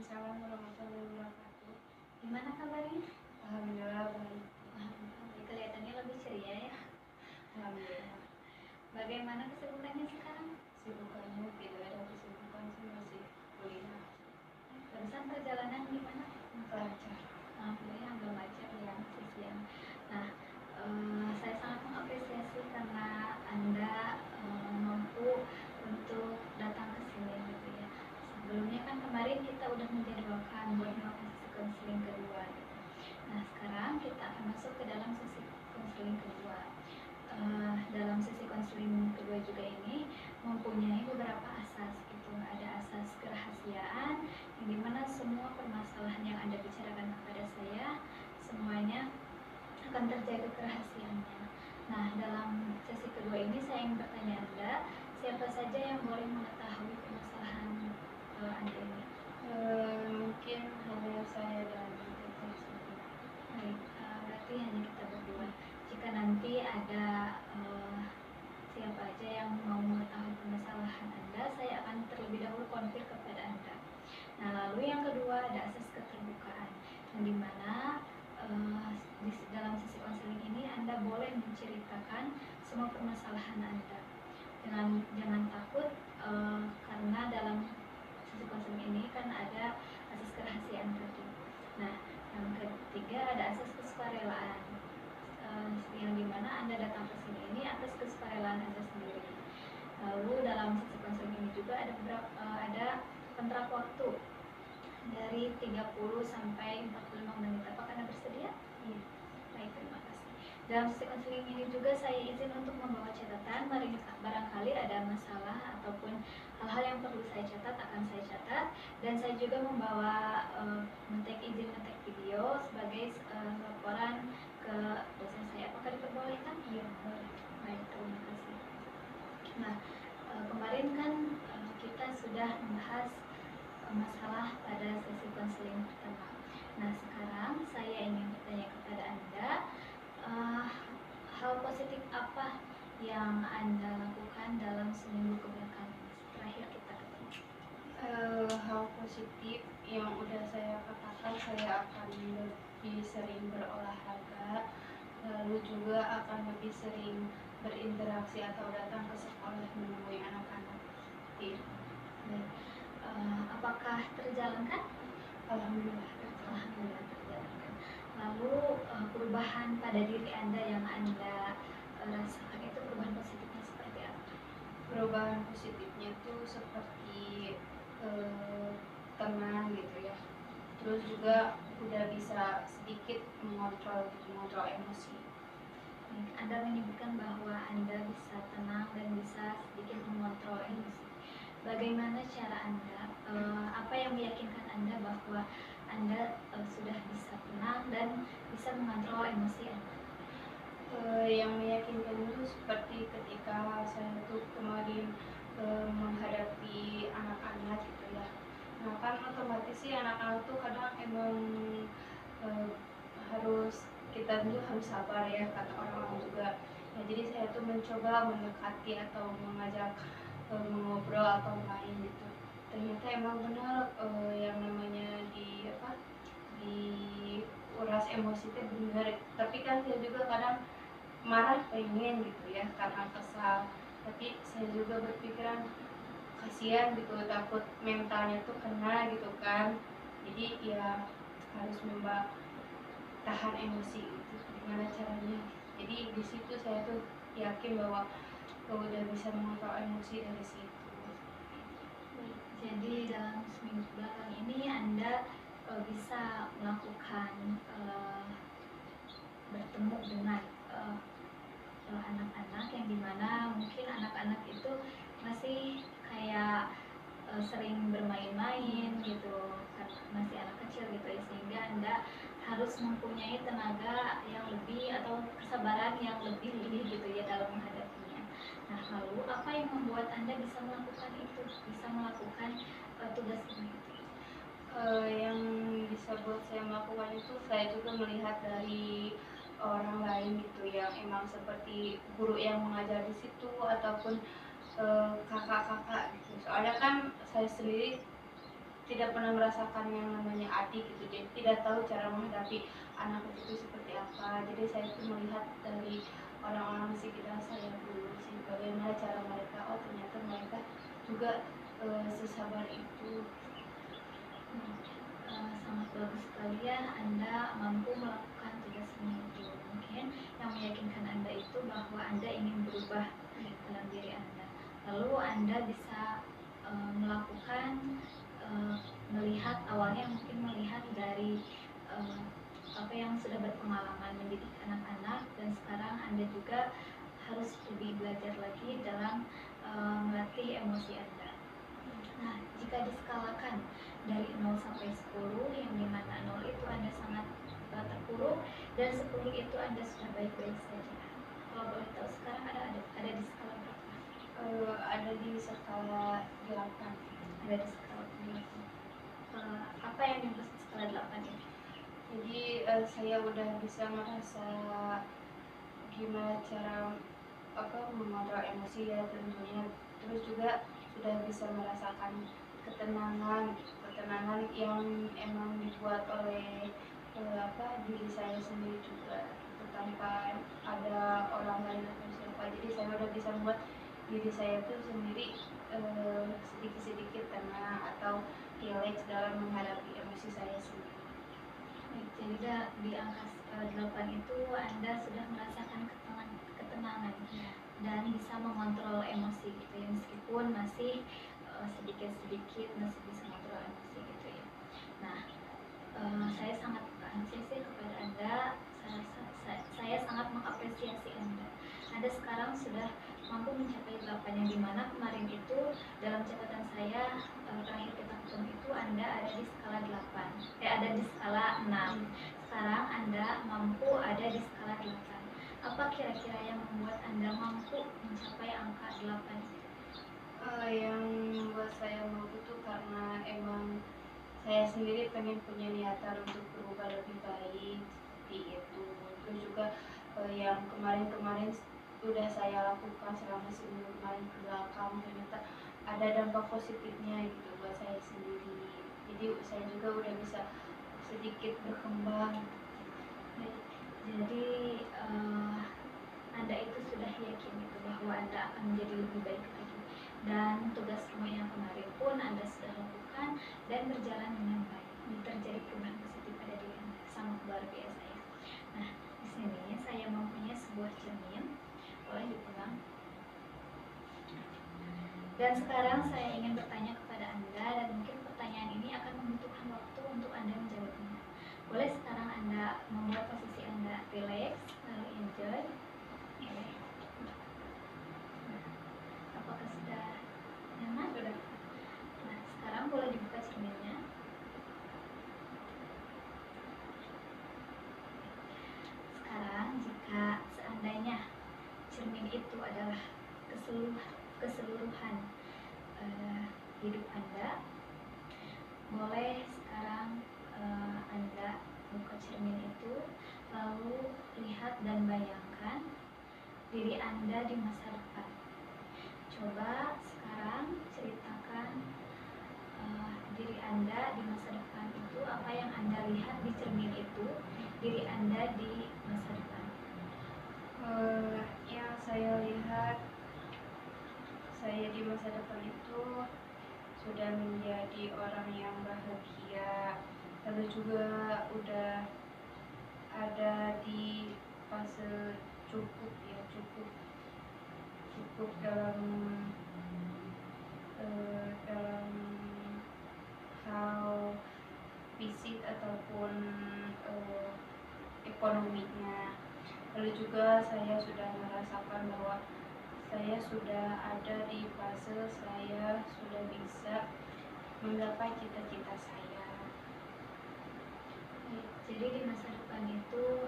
Waalaikumsalam warahmatullahi wabarakatuh. Gimana kabarnya? Alhamdulillah baik. Alhamdulillah, kelihatannya lebih ceria ya. Alhamdulillah. Bagaimana kesibukannya sekarang? Sibukannya tidak ada kesibukan sih, masih kuliah. Barusan perjalanan gimana? Lancar. Alhamdulillah agak macet ya, masih siang. Nah, saya sangat mengapresiasi karena Anda mampu untuk datang ke sini gitu ya. Sebelumnya kan kemarin kita udah menjadwalkan buat melakukan sesi konseling kedua gitu. Nah, sekarang kita akan masuk ke dalam sesi konseling kedua. Dalam sesi konseling kedua juga ini mempunyai beberapa asas gitu. Ada asas kerahasiaan yang dimana semua permasalahan yang Anda bicarakan kepada saya semuanya akan terjaga kerahasiaannya. Nah, dalam sesi kedua ini saya ingin bertanya Anda, siapa saja yang boleh mengetahui permasalahan Anda ini? Mungkin hanya saya dan teteh saja. Baik, berarti hanya kita berdua. Jika nanti ada siapa aja yang mau mengetahui permasalahan Anda, saya akan terlebih dahulu konfir kepada Anda. Nah, lalu yang kedua ada asas keterbukaan, yang dimana di dalam sesi konseling ini Anda boleh menceritakan semua permasalahan Anda. Jangan takut karena dalam sesi konseling ini kan ada asas kerahasiaan tadi. Nah, yang ketiga ada asas kesukarelaan, yang dimana Anda datang ke sini ini atas kesukarelaan Anda sendiri. Lalu dalam sesi konseling ini juga ada kontrak waktu dari 30 sampai 45 menit. Apakah Anda bersedia? Iya. Baik, terima kasih. Dalam sesi konseling ini juga saya izin untuk membawa catatan, barangkali ada masalah ataupun hal-hal yang perlu saya catat akan saya catat, dan saya juga membawa izin nge-tag video sebagai laporan ke dosen saya. Apakah diperbolehkan? Iya, boleh. Baik, terima kasih. Nah, kemarin kan kita sudah membahas masalah pada sesi konseling pertama. Nah, sekarang saya ingin bertanya kepada Anda, hal positif apa yang Anda lakukan dalam seminggu kebelakang terakhir kita ketemu? Hal positif yang udah saya katakan, saya akan lebih sering berolahraga, lalu juga akan lebih sering berinteraksi atau datang ke sekolah menemui anak-anak. Iya. Baik. Apakah terjalankan? Alhamdulillah. Alhamdulillah terjalankan. Lalu perubahan pada diri Anda yang Anda rasakan itu perubahan positifnya seperti apa? Perubahan positifnya tuh seperti tenang gitu ya. Terus juga udah bisa sedikit mengontrol emosi. Anda menyebutkan bahwa Anda bisa tenang dan bisa sedikit mengontrol emosi. Bagaimana cara Anda, apa yang meyakinkan Anda bahwa Anda sudah bisa tenang dan bisa mengontrol emosi Anda? Yang meyakinkan itu seperti ketika saya tuh kemarin menghadapi anak-anak gitu ya. Nah kan otomatis sih anak-anak tuh kadang emang harus kita tuh harus sabar ya, kata orang-orang juga. Nah jadi saya tuh mencoba mendekati atau mengajak mengobrol atau main gitu. Ternyata emang benar yang namanya di uras emosi itu benar. Tapi kan saya juga kadang marah pengen gitu ya karena kesal, tapi saya juga berpikiran kasihan gitu, takut mentalnya tuh kena gitu kan. Jadi ya harus tahan emosi itu gimana caranya. Jadi di situ saya tuh yakin bahwa udah bisa mengontrol emosi dari situ. Jadi dalam seminggu belakang ini Anda bisa melakukan bertemu dengan anak-anak yang dimana mungkin anak-anak itu masih kayak sering bermain-main gitu, karena masih anak kecil gitu ya, sehingga Anda harus mempunyai tenaga yang lebih atau kesabaran yang lebih gitu ya dalam menghadapinya. Nah, lalu apa yang membuat Anda bisa melakukan itu, bisa melakukan tugas ini? Yang bisa buat saya melakukan itu, saya juga melihat dari orang lain gitu yang emang seperti guru yang mengajar di situ ataupun kakak-kakak gitu. Soalnya kan saya sendiri tidak pernah merasakan yang namanya adik gitu, jadi tidak tahu cara menghadapi anak itu seperti apa. Jadi saya tuh melihat dari orang-orang di sekitar saya dulu sih, bagaimana cara mereka, oh ternyata mereka juga sesabar itu. Sangat bagus sekali ya Anda mampu melakukan tugas ini itu. Mungkin yang meyakinkan Anda itu bahwa Anda ingin berubah dalam diri Anda. Lalu Anda bisa melakukan melihat awalnya mungkin melihat dari apa yang sudah berpengalaman mendidik anak-anak, dan sekarang Anda juga harus lebih belajar lagi dalam melatih emosi Anda. Nah, jika diskalakan dari 0 sampai 10, yang dimana 0 itu Anda sangat terpuruk dan 10 itu Anda sudah baik-baik saja. Kalau boleh tahu sekarang ada di skala berapa? Ada di skala 8. Ada di skala 8. Apa yang dimaksud skala 8 ini? Jadi saya udah bisa merasa gimana cara mengontrol emosi ya tentunya, terus juga sudah bisa merasakan ketenangan yang emang dibuat oleh diri saya sendiri juga, itu tanpa ada orang lain atau siapa. Jadi saya udah bisa membuat diri saya itu sendiri sedikit-sedikit tenang atau rileks dalam menghadapi emosi saya sendiri. Jadi di angka skala 8 itu Anda sudah merasakan ketenangan dan bisa mengontrol emosi gitu ya, meskipun masih sedikit-sedikit masih bisa mengontrol emosi gitu ya. Nah, saya sangat antusias kepada Anda. Saya sangat mengapresiasi Anda. Anda sekarang sudah mampu mencapai 8, yang dimana kemarin itu dalam catatan saya terakhir kita ketemu itu Anda ada di skala 8, ada di skala 6. Sekarang Anda mampu ada di skala 8. Apa kira-kira yang membuat Anda mampu mencapai angka 8? Yang membuat saya mampu tuh karena emang saya sendiri pengen punya niatan untuk berubah lebih baik seperti itu. Terus juga yang kemarin-kemarin sudah saya lakukan selama seminggu kemarin ke belakang, ternyata ada dampak positifnya gitu buat saya sendiri. Jadi saya juga udah bisa sedikit berkembang. Jadi Anda itu sudah yakin gitu bahwa Anda akan menjadi lebih baik lagi, dan tugas rumah yang kemarin pun Anda sudah lakukan dan berjalan dengan baik. Terjadi perubahan positif pada diri Anda, sangat luar biasa ya. Nah, di sini saya mempunyai sebuah cermin, boleh dipegang. Dan sekarang saya ingin bertanya kepada Anda, dan mungkin pertanyaan ini akan membutuhkan waktu untuk Anda menjawabnya. Boleh sekarang Anda membuat posisi Anda relax, lalu enjoy. Apakah sudah nyaman? Sudah. Nah, sekarang boleh dibuka cerminnya. Sekarang jika seandainya cermin itu adalah keseluruhan hidup Anda, boleh sekarang Anda buka cermin itu, lalu lihat dan bayangkan diri Anda di masa depan. Coba sekarang ceritakan diri Anda di masa depan itu, apa yang Anda lihat di cermin itu, diri Anda di masa depan. Yang saya lihat, saya di masa depan itu sudah menjadi orang yang bahagia, lalu juga udah ada di fase cukup dalam hal fisik ataupun ekonominya. Lalu juga saya sudah merasakan bahwa saya sudah ada di fase saya sudah bisa menggapai cita-cita saya. Jadi di masa depan itu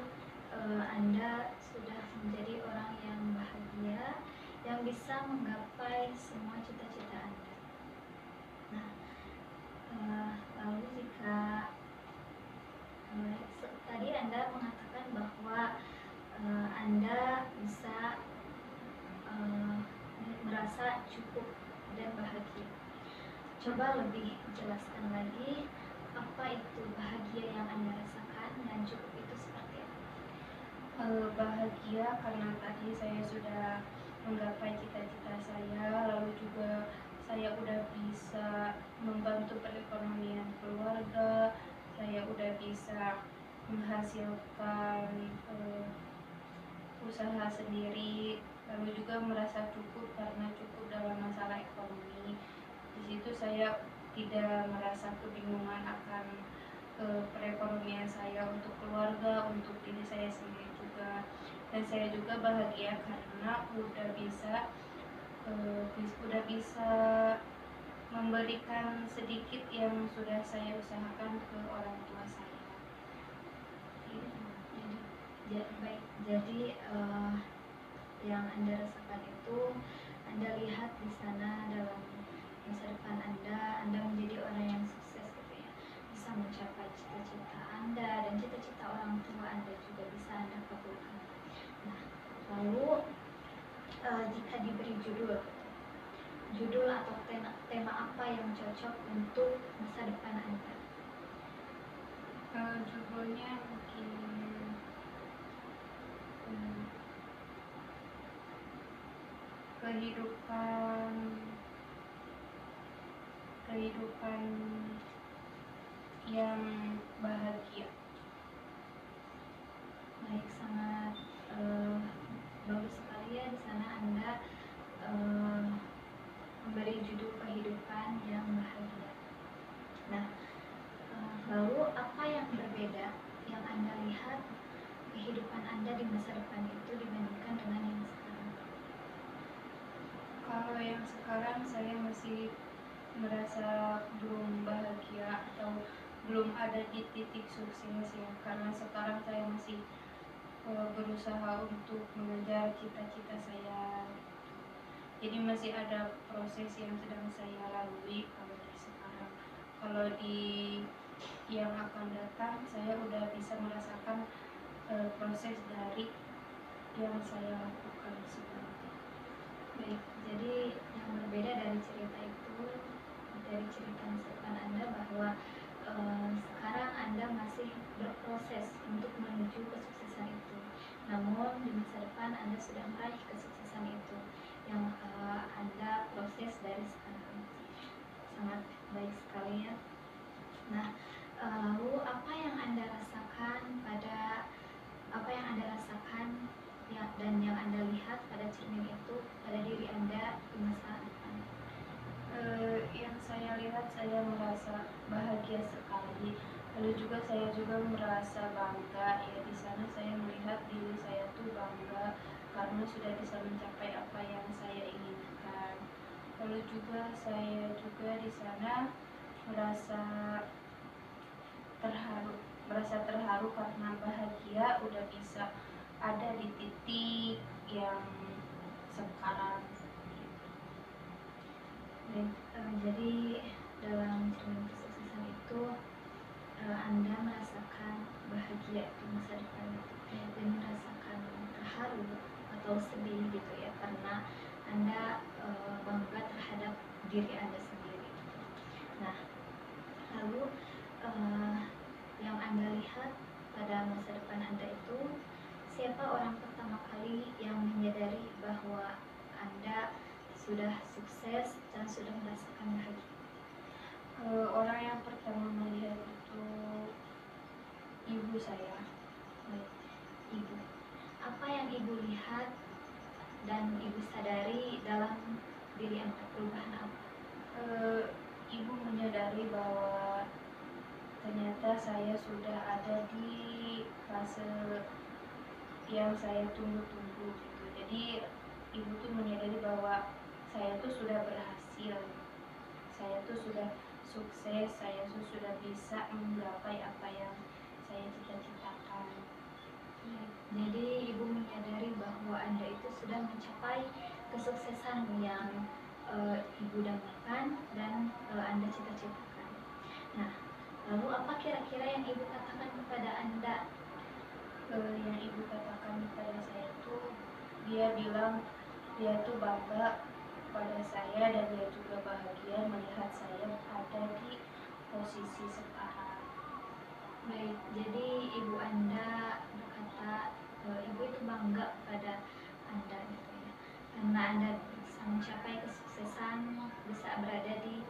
Anda sudah menjadi orang yang bahagia, yang bisa menggapai semua cita-cita Anda. Nah, lalu jika tadi Anda mengatakan bahwa Anda bisa merasa cukup dan bahagia. coba lebih jelaskan lagi apa itu bahagia yang Anda rasakan dan cukup itu seperti apa? Bahagia karena tadi saya sudah menggapai cita-cita saya, lalu juga saya udah bisa membantu perekonomian keluarga, saya udah bisa menghasilkan usaha sendiri, lalu juga merasa cukup karena cukup dalam masalah ekonomi. Di situ saya tidak merasa kebingungan akan perekonomian saya untuk keluarga, untuk diri saya sendiri juga. Dan saya juga bahagia karena udah bisa memberikan sedikit yang sudah saya usahakan ke orang tua saya. Baik, jadi yang Anda rasakan itu Anda lihat di sana dalam masa depan Anda menjadi orang yang sukses gitu ya, bisa mencapai cita-cita Anda dan cita-cita orang tua Anda juga bisa Anda kabulkan. Nah, lalu jika diberi judul atau tema apa yang cocok untuk masa depan Anda? Judulnya mungkin kehidupan yang bahagia. Baik, sangat bagus sekali ya, di sana Anda memberi judul kehidupan yang bahagia. Nah, lalu apa yang berbeda yang Anda lihat kehidupan Anda di masa depan itu dibandingkan dengan yang sekarang? Kalau yang sekarang saya masih merasa belum bahagia atau belum ada di titik sukses ya, karena sekarang saya masih berusaha untuk mengejar cita-cita saya. Jadi masih ada proses yang sedang saya lalui kalau di sekarang. Kalau di yang akan datang saya udah bisa merasakan proses dari yang saya lakukan sebelumnya. Baik, jadi yang berbeda dari cerita itu, dari cerita masa depan Anda, bahwa sekarang Anda masih berproses untuk menuju kesuksesan itu. Namun di masa depan Anda sudah meraih kesuksesan itu yang Anda proses dari sekarang. Sangat baik sekali ya. Nah, lalu apa yang Anda rasakan ya, dan yang Anda lihat pada cermin itu pada diri Anda di masa depan? Yang saya lihat, saya merasa bahagia sekali. Lalu juga saya juga merasa bangga ya, di sana saya melihat diri saya tuh bangga karena sudah bisa mencapai apa yang saya inginkan. Lalu juga saya juga di sana merasa terharu karena bahagia udah bisa ada di titik yang sekarang. Baik, jadi dalam cermin kesuksesan itu Anda merasakan bahagia di masa depan dan merasakan terharu atau sedih gitu ya, karena Anda bangga terhadap diri Anda sendiri. Nah, lalu yang Anda lihat pada masa depan Anda itu, siapa orang pertama kali yang menyadari bahwa Anda sudah sukses dan sudah merasakan bahagia? Orang yang pertama melihat itu ibu saya. Baik, Ibu. Apa yang Ibu lihat dan Ibu sadari dalam diri Anda? Perubahan apa? Ibu menyadari bahwa ternyata saya sudah ada di fase yang saya tunggu-tunggu gitu. Jadi ibu tuh menyadari bahwa saya tuh sudah berhasil, saya tuh sudah sukses, saya tuh sudah bisa menggapai apa yang saya cita-citakan. Jadi Ibu menyadari bahwa Anda itu sudah mencapai kesuksesan yang Ibu dambakan dan Anda cita-citakan. Nah, lalu apa kira-kira yang Ibu katakan kepada Anda? Yang ibu katakan kepada saya tuh, dia bilang dia tuh bangga kepada saya dan dia juga bahagia melihat saya ada di posisi sekarang. Baik, jadi ibu Anda berkata ibu itu bangga pada Anda gitu ya, karena Anda bisa mencapai kesuksesan, bisa berada di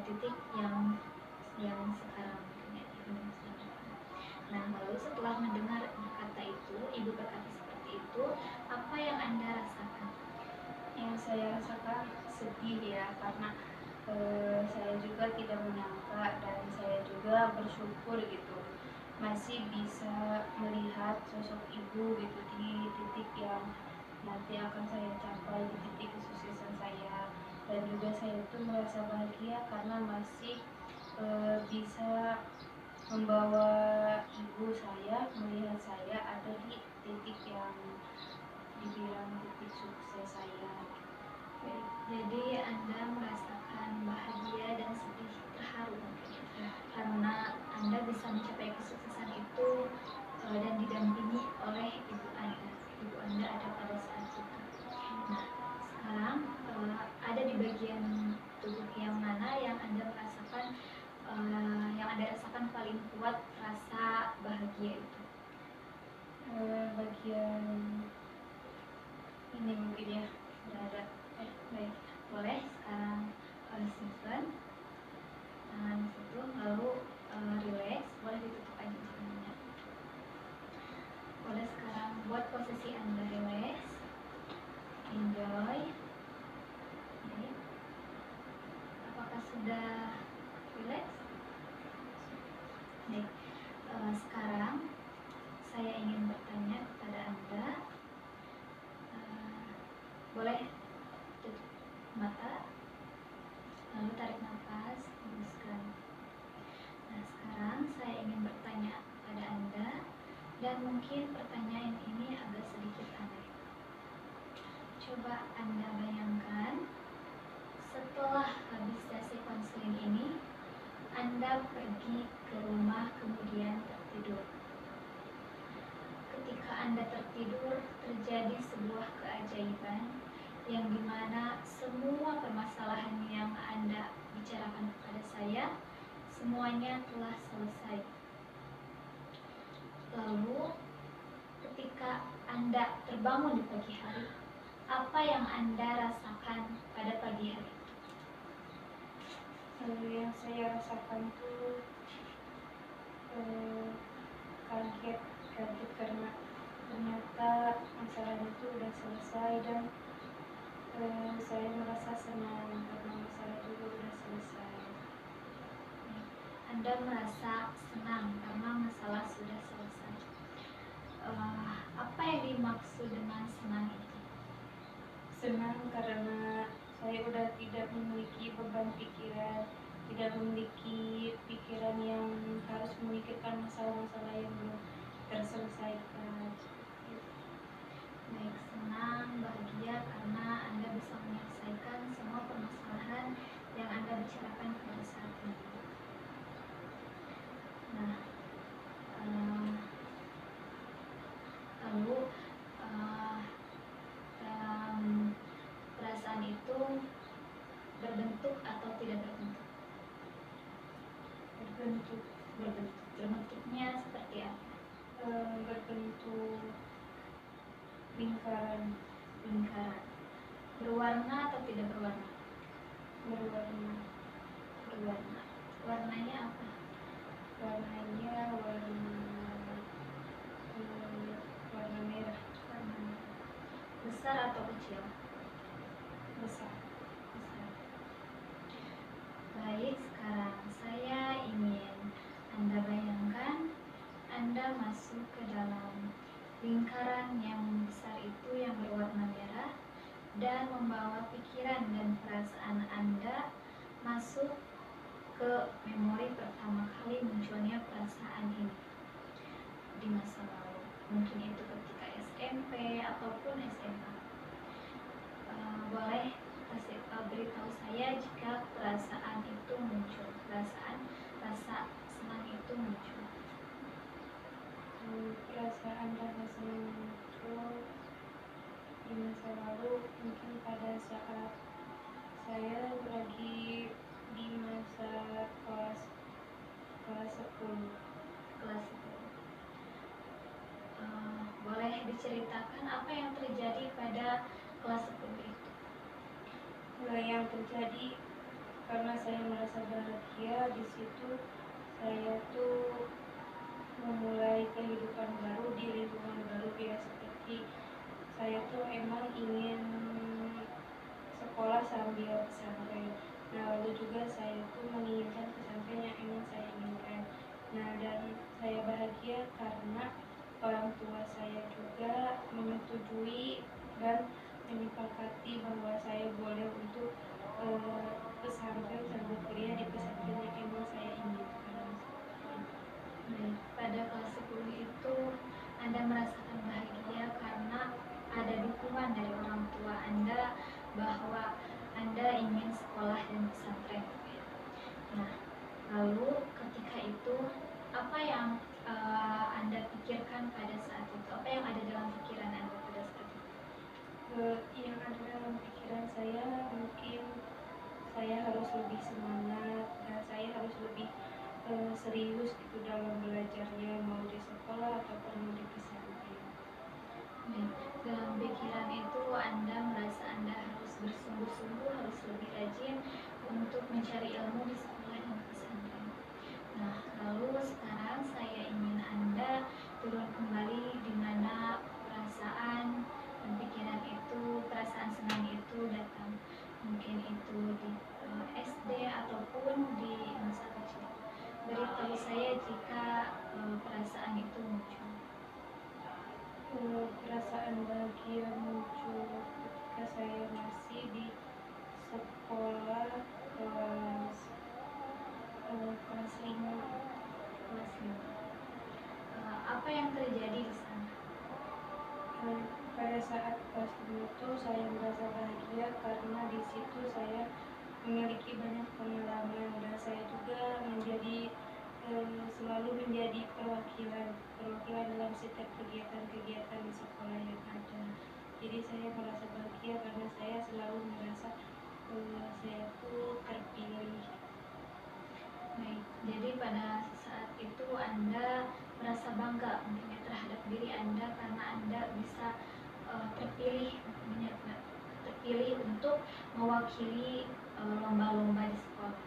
titik yang sekarang mungkin ya, di masa depan. Nah, lalu setelah mendengar kata itu, ibu berkata seperti itu, apa yang Anda rasakan? Yang saya rasakan sedih ya, karena saya juga tidak menyangka dan saya juga bersyukur gitu masih bisa melihat sosok ibu gitu di titik yang nanti akan saya capai, di titik kesuksesan saya. Dan juga saya itu merasa bahagia karena masih bisa membawa ibu saya, melihat saya ada di titik yang dibilang titik sukses saya. Baik, jadi Anda merasakan bahagia dan sedih, terharu mungkin ya, karena Anda bisa mencapai kesuksesan itu dan didampingi oleh ibu Anda. Ibu Anda ada pada saat itu. Nah, sekarang ada di bagian tubuh yang mana yang Anda merasakan yang Anda rasakan paling kuat rasa bahagia itu? Bagian ini mungkin ya, dada. Baik, boleh sekarang simpan tangan di situ, lalu relax, boleh ditutup aja tangannya. Boleh sekarang buat posisi Anda relax, enjoy. Baik. Apakah sudah relax? Baik. Sekarang saya ingin bertanya kepada Anda. Boleh tutup mata, lalu tarik nafas, hembuskan. Nah, sekarang saya ingin bertanya kepada Anda, dan mungkin pertanyaan ini agak sedikit aneh. Coba Anda bayangkan, setelah habis sesi konseling ini, Anda pergi ke rumah kemudian tertidur. Ketika Anda tertidur, terjadi sebuah keajaiban yang dimana semua permasalahan yang Anda bicarakan kepada saya semuanya telah selesai. Lalu ketika Anda terbangun di pagi hari, apa yang Anda rasakan pada pagi hari? Yang saya rasakan itu kaget karena ternyata masalah itu udah selesai, dan saya merasa senang karena masalah itu udah selesai. Anda merasa senang karena masalah sudah selesai. Apa yang dimaksud dengan senang itu? Senang karena saya udah tidak memiliki beban pikiran, tidak memiliki pikiran yang harus memikirkan masalah-masalah yang belum terselesaikan. Baik, senang, bahagia karena Anda bisa menyelesaikan semua permasalahan yang Anda bicarakan pada saat ini. Nah, lalu dalam perasaan itu berbentuk atau tidak berbentuk? Berbentuknya seperti apa? Berbentuk lingkaran. Berwarna atau tidak berwarna? Berwarna. Warnanya apa? Warnanya warna merah. Besar atau kecil? Besar. Baik, sekarang saya ingin Anda bayangkan Anda masuk ke dalam lingkaran yang besar itu yang berwarna merah, dan membawa pikiran dan perasaan Anda masuk ke memori pertama kali munculnya perasaan ini di masa lalu. Mungkin itu ketika SMP ataupun SMA. Boleh beritahu saya jika perasaan itu muncul, rasa senang itu muncul. Perasaan rasa senang muncul di masa lalu mungkin pada saat diceritakan apa yang terjadi pada kelas 10 itu? Yang terjadi karena saya merasa bahagia di situ, saya tuh memulai kehidupan baru di lingkungan baru ya, seperti saya tuh emang ingin sekolah sambil pesantren. Nah, lalu juga saya tuh menginginkan pesantren yang emang saya inginkan. Nah, dan saya bahagia karena orang tua saya juga menyetujui dan menyepakati bahwa saya boleh untuk pesantren sambil kuliah di pesantren yang emang saya inginkan. Baik, pada kelas 10 itu Anda merasakan bahagia karena ada dukungan dari orang tua Anda bahwa Anda ingin sekolah dan pesantren. Nah, lalu ketika itu apa yang Anda pikirkan pada saat itu? Apa yang ada dalam pikiran Anda pada saat itu? Yang ada dalam pikiran saya, mungkin saya harus lebih semangat dan saya harus lebih serius gitu dalam belajarnya, mau di sekolah ataupun mau di pesantren. Baik, dalam pikiran itu Anda merasa Anda harus bersungguh-sungguh, harus lebih rajin untuk mencari ilmu di sekolah dan pesantren. Nah, lalu sekarang saya ingin Anda turun kembali di mana perasaan dan pikiran itu, perasaan senang itu datang. Mungkin itu di SD ataupun di masa kecil. Beritahu saya jika perasaan itu muncul. Perasaan bahagia muncul ketika saya masih di sekolah kelas 5. Kelas 5. Apa yang terjadi di sana? Pada saat kelas 5 itu saya merasa bahagia karena di situ saya memiliki banyak pengalaman dan saya juga selalu menjadi perwakilan dalam setiap kegiatan-kegiatan di sekolah yang ada. Jadi saya merasa bahagia karena saya selalu merasa saya tuh terpilih. Baik, jadi pada saat itu Anda merasa bangga mungkin terhadap diri Anda karena Anda bisa terpilih untuk mewakili lomba-lomba di sekolah.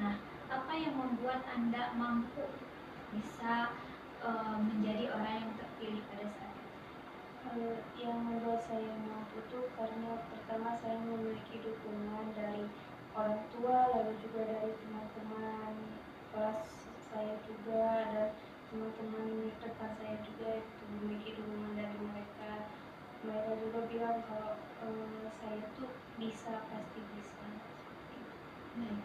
Nah, apa yang membuat Anda mampu bisa menjadi orang yang terpilih pada saat itu? Yang membuat saya mampu tuh karena pertama saya memiliki dukungan dari orang tua, lalu juga dari teman-teman kelas saya juga, dan teman-teman dekat saya juga itu memiliki dukungan dari mereka. Mereka juga bilang kalau saya tuh bisa, pasti bisa. Baik.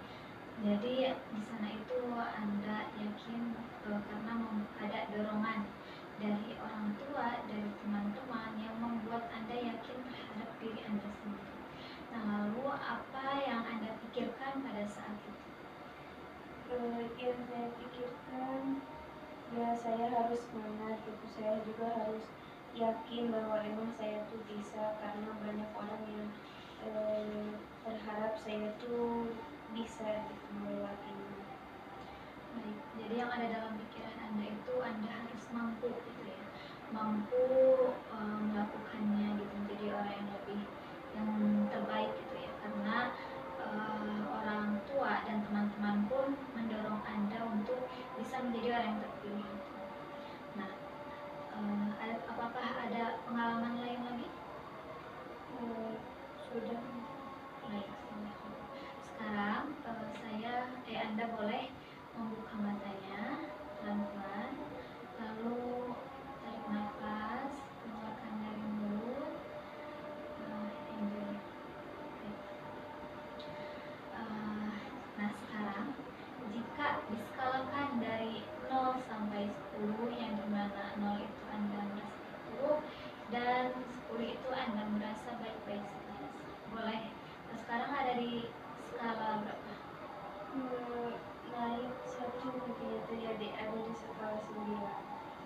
Jadi di sana itu Anda yakin karena ada dorongan dari orang tua, dari teman-teman yang membuat Anda yakin terhadap diri Anda sendiri. Nah, lalu apa yang Anda pikirkan pada saat itu? Yang saya pikirkan, ya saya harus semangat gitu, saya juga harus yakin bahwa emang saya tuh bisa, karena banyak orang yang berharap saya tuh bisa gitu melewatinya. Baik, jadi yang ada dalam pikiran Anda itu Anda harus mampu gitu ya, mampu melakukannya gitu, menjadi orang yang terbaik gitu ya, karena orang tua dan teman-teman pun mendorong Anda untuk bisa menjadi orang yang terpilih itu. Nah, apakah ada pengalaman lain lagi? Sudah. Baik, sekarang Anda boleh membuka matanya pelan-pelan, lalu tarik nafas, keluarkan dari mulut. Enjoy. Nah, sekarang jika diskalakan dari 0 sampai 10, yang dimana 0 itu Anda merasa terpuruk dan 10 itu Anda merasa baik-baik saja, boleh. Nah, sekarang ada di skala berapa? Naik 1 mungkin itu ya, ada di skala 9.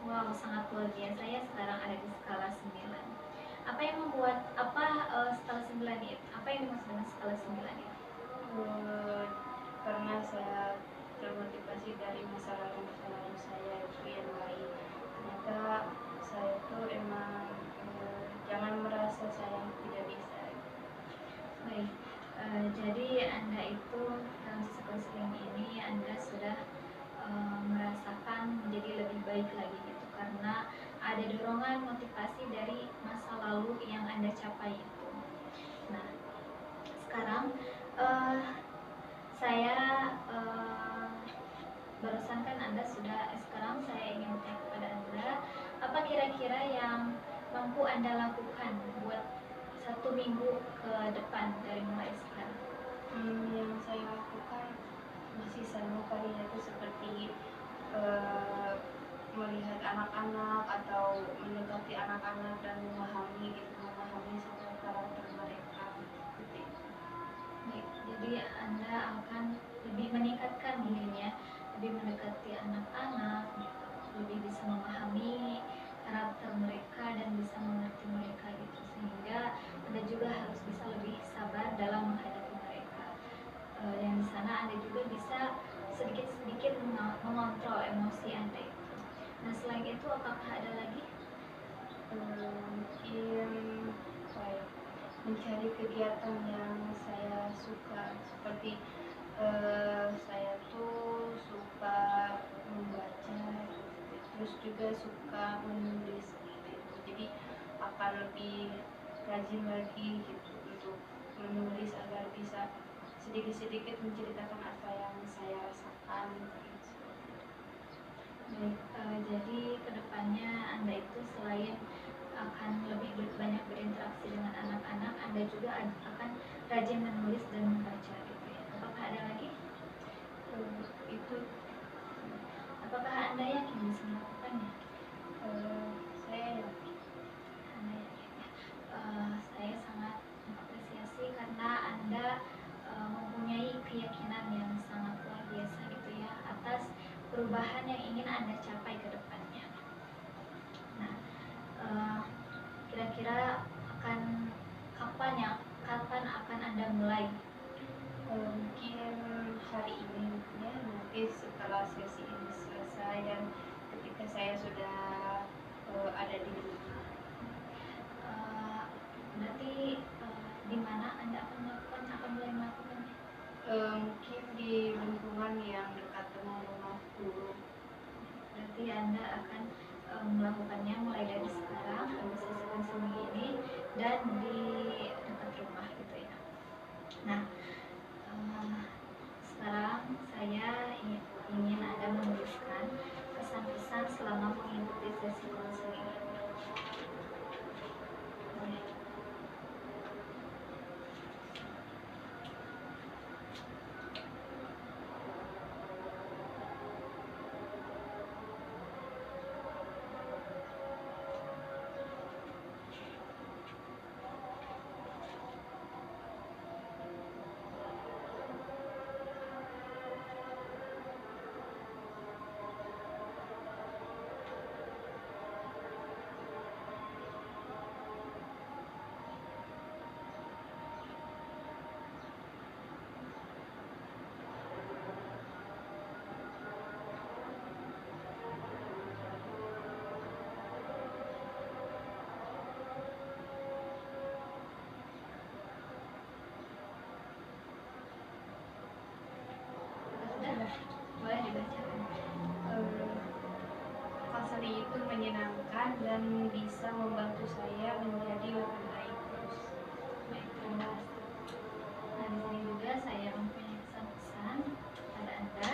Wow, sangat luar biasa ya, sekarang ada di skala 9. Apa yang membuat skala 9 itu? Apa yang dimaksud dengan skala 9 itu? Karena saya termotivasi dari masa lalu saya itu yang lain. Ternyata saya tuh emang pengalaman motivasi dari masa lalu yang Anda capai itu. Nah, sekarang saya barusan kan Anda sudah, sekarang saya ingin bertanya kepada Anda, apa kira-kira yang mampu Anda lakukan buat 1 minggu ke depan dari mulai sekarang? Yang saya lakukan masih sama kali, itu seperti melihat anak-anak atau mendekati anak-anak dan memahami semua karakter mereka. Gitu. Baik, jadi Anda akan lebih meningkatkan mungkin ya, lebih mendekati anak-anak, lebih bisa memahami karakter mereka dan bisa mengerti mereka gitu, sehingga Anda juga harus bisa lebih sabar dalam menghadapi mereka. Yang di sana Anda juga bisa sedikit-sedikit mengontrol emosi Anda itu. Nah, selain itu apakah ada lagi? Mungkin mencari kegiatan yang saya suka, seperti saya tuh suka membaca, terus juga suka menulis gitu. Jadi akan lebih rajin lagi gitu untuk menulis agar bisa sedikit-sedikit menceritakan apa yang saya rasakan gitu. Baik, jadi kedepannya Anda itu selain akan lebih banyak berinteraksi dengan anak-anak, Anda juga akan rajin menulis dan membaca gitu ya. Apakah ada lagi? Itu Apakah Anda yakin bisa melakukannya? saya yakin. Anda yakin ya. Saya sangat mengapresiasi karena Anda mempunyai keyakinan yang sangat luar biasa gitu ya atas perubahan yang ingin Anda capai ke depannya. Nah, kira-kira kapan akan Anda mulai? Mungkin hari ini ya, nanti setelah sesi ini selesai dan ketika saya sudah ada di rumah. Berarti di mana Anda akan mulai melakukannya? Mungkin di lingkungan yang dekat dengan rumah dulu. Berarti Anda akan melakukannya mulai dari sekarang, membiasakan seni ini dan di dekat rumah gitu ya. Nah, sekarang saya ingin Anda menuliskan kesan-kesan selama mengikuti sesi konseling ini. Boleh. Boleh dibacakan. Konseling itu menyenangkan dan bisa membantu saya menjadi lebih baik terus. Baik, terima kasih. Nah, di sini juga saya mempunyai pesan-pesan pada Anda.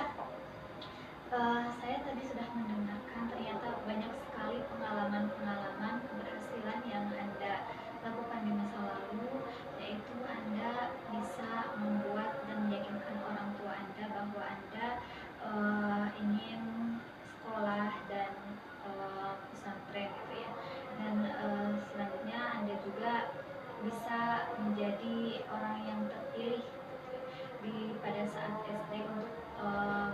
Saya tadi sudah mendengarkan ternyata banyak sekali pengalaman-pengalaman keberhasilan yang Anda lakukan di masa lalu, yaitu Anda bisa membuat dan meyakinkan orang tua Anda bahwa Anda ingin sekolah dan pesantren gitu ya. Dan selanjutnya Anda juga bisa menjadi orang yang terpilih pada saat SD untuk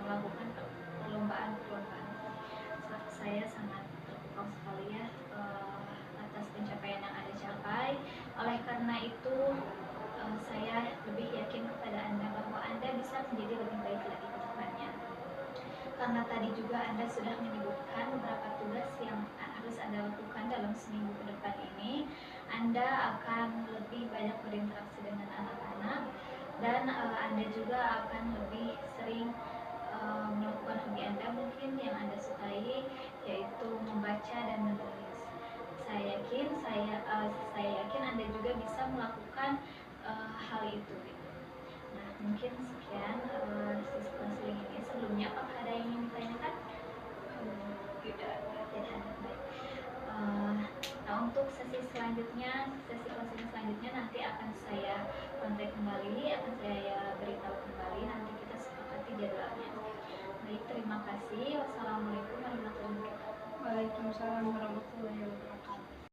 melakukan perlombaan-perlombaan. Saya sangat terpukau sekali ya atas pencapaian yang Anda capai. Oleh karena itu saya lebih yakin kepada Anda bahwa Anda bisa menjadi lebih baik lagi ke depannya. Karena tadi juga Anda sudah menyebutkan beberapa tugas yang harus Anda lakukan dalam seminggu ke depan ini. Anda akan lebih banyak berinteraksi dengan anak-anak dan Anda juga akan lebih sering melakukan hobi Anda mungkin yang Anda sukai, yaitu membaca dan menulis. Saya yakin Anda juga bisa melakukan hal itu gitu. Nah, mungkin sekian sesi konseling ini. Sebelumnya apakah ada yang ingin ditanyakan? Tidak ada. Tidak ada. Baik. Nah, untuk sesi konseling selanjutnya nanti akan saya kontak kembali, akan saya beritahu kembali, nanti kita sepakati jadwalnya. Baik, terima kasih. Wassalamualaikum warahmatullahi wabarakatuh. Waalaikumsalam warahmatullahi wabarakatuh.